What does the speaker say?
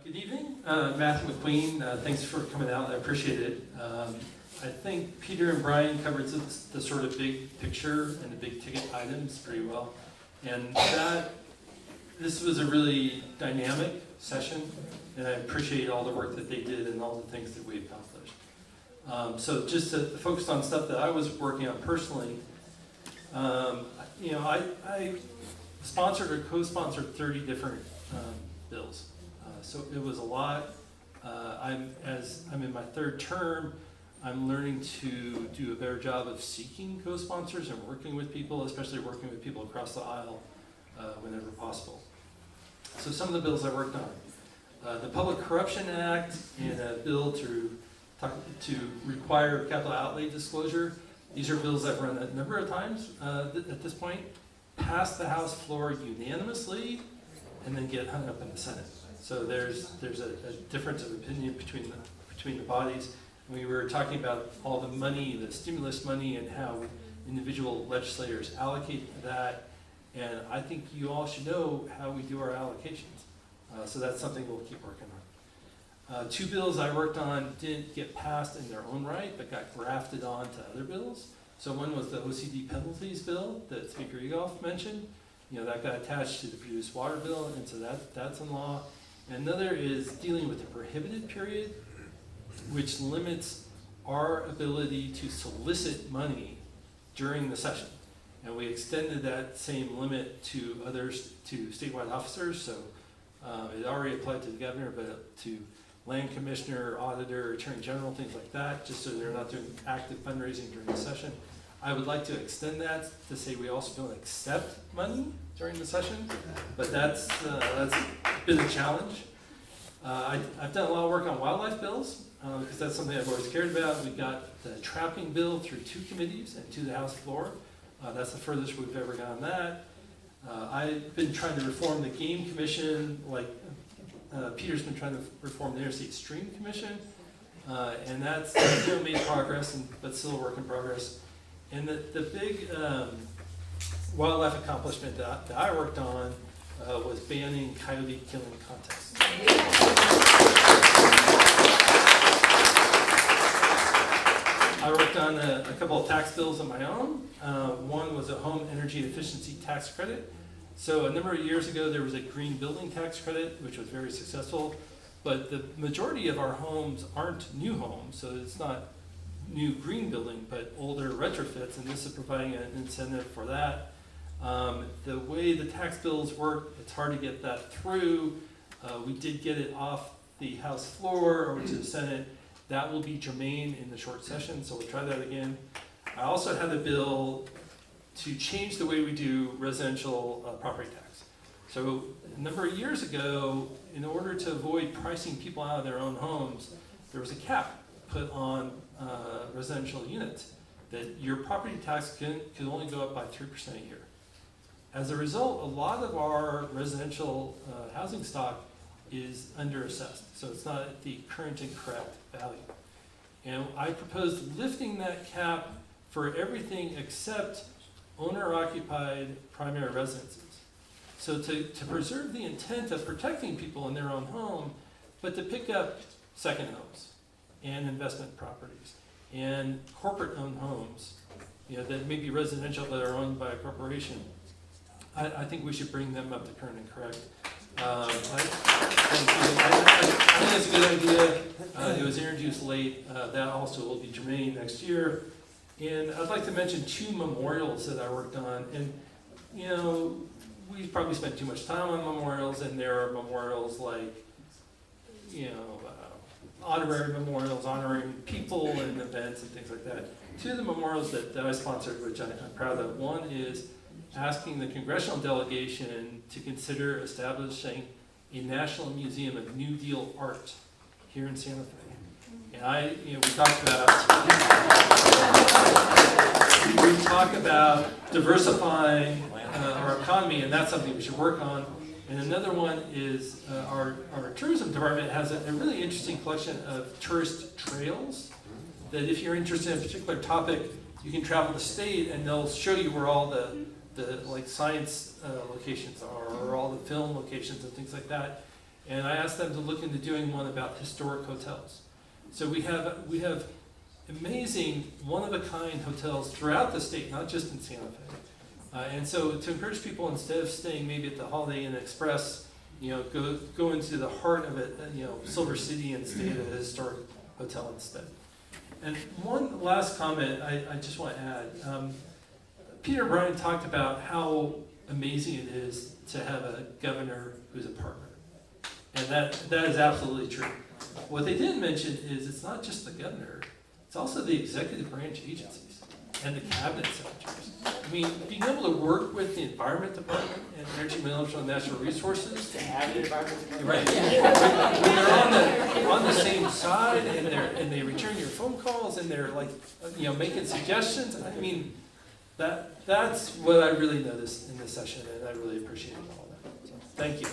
Good evening, Matthew McQueen. Thanks for coming out. I appreciate it. I think Peter and Brian covered the sort of big picture and the big ticket items pretty well. And this was a really dynamic session, and I appreciate all the work that they did and all the things that we accomplished. So just to focus on stuff that I was working on personally, I sponsored or co-sponsored 30 different bills. So it was a lot. I'm in my third term, I'm learning to do a better job of seeking co-sponsors and working with people, especially working with people across the aisle whenever possible. So some of the bills I worked on. The Public Corruption Act and a bill to require capital outlay disclosure. These are bills I've run a number of times at this point, pass the House floor unanimously, and then get hung up in the Senate. So there's a difference of opinion between the bodies. We were talking about all the money, the stimulus money, and how individual legislators allocate that. And I think you all should know how we do our allocations. So that's something we'll keep working on. Two bills I worked on didn't get passed in their own right, but got grafted on to other bills. So one was the OCD penalties bill that Speaker Egoff mentioned. That got attached to the produced water bill, and so that's in law. And another is dealing with the prohibited period, which limits our ability to solicit money during the session. And we extended that same limit to statewide officers. So it already applied to the governor, but to land commissioner, auditor, attorney general, things like that, just so they're not doing active fundraising during the session. I would like to extend that to say we also don't accept money during the session, but that's been a challenge. I've done a lot of work on wildlife bills, because that's something I've always cared about. We got the trapping bill through 2 committees and to the House floor. That's the furthest we've ever gone on that. I've been trying to reform the Game Commission, like Peter's been trying to reform the Interstate Stream Commission, and that's made progress, but still a work in progress. And the big wildlife accomplishment that I worked on was banning coyote killing contests. I worked on a couple of tax bills of my own. One was a home energy efficiency tax credit. So a number of years ago, there was a green building tax credit, which was very successful. But the majority of our homes aren't new homes, so it's not new green building, but older retrofits, and this is providing an incentive for that. The way the tax bills work, it's hard to get that through. We did get it off the House floor over to the Senate. That will be germane in the short session, so we'll try that again. I also had a bill to change the way we do residential property tax. So a number of years ago, in order to avoid pricing people out of their own homes, there was a cap put on residential units that your property tax could only go up by 3% a year. As a result, a lot of our residential housing stock is underassessed, so it's not at the current and correct value. And I proposed lifting that cap for everything except owner-occupied primary residences. So to preserve the intent of protecting people in their own home, but to pick up second homes and investment properties and corporate-owned homes, that may be residential but are owned by a corporation. I think we should bring them up to current and correct. I think it's a good idea. It was introduced late. That also will be germane next year. And I'd like to mention 2 memorials that I worked on. And, we probably spent too much time on memorials, and there are memorials like, honorary memorials, honoring people and events and things like that. 2 of the memorials that I sponsored, which I'm proud of. One is asking the congressional delegation to consider establishing a National Museum of New Deal art here in Santa Fe. And we talk about diversifying our economy, and that's something we should work on. And another one is our tourism department has a really interesting collection of tourist trails that if you're interested in a particular topic, you can travel the state and they'll show you where all the science locations are, or all the film locations and things like that. And I asked them to look into doing one about historic hotels. So we have amazing, one-of-a-kind hotels throughout the state, not just in Santa Fe. And so to encourage people, instead of staying maybe at the Holiday Inn Express, go into the heart of it, Silver City, and stay at a historic hotel instead. And one last comment I just want to add. Peter Bryan talked about how amazing it is to have a governor who's a partner. And that is absolutely true. What they didn't mention is it's not just the governor, it's also the executive branch agencies and the cabinet secretaries. I mean, being able to work with the Environment Department and Energy, Minerals, and Natural Resources. To have an environment. Right. When they're on the same side and they return your phone calls and they're like, making suggestions. I mean, that's what I really noticed in this session, and I really appreciated all that. So, thank you.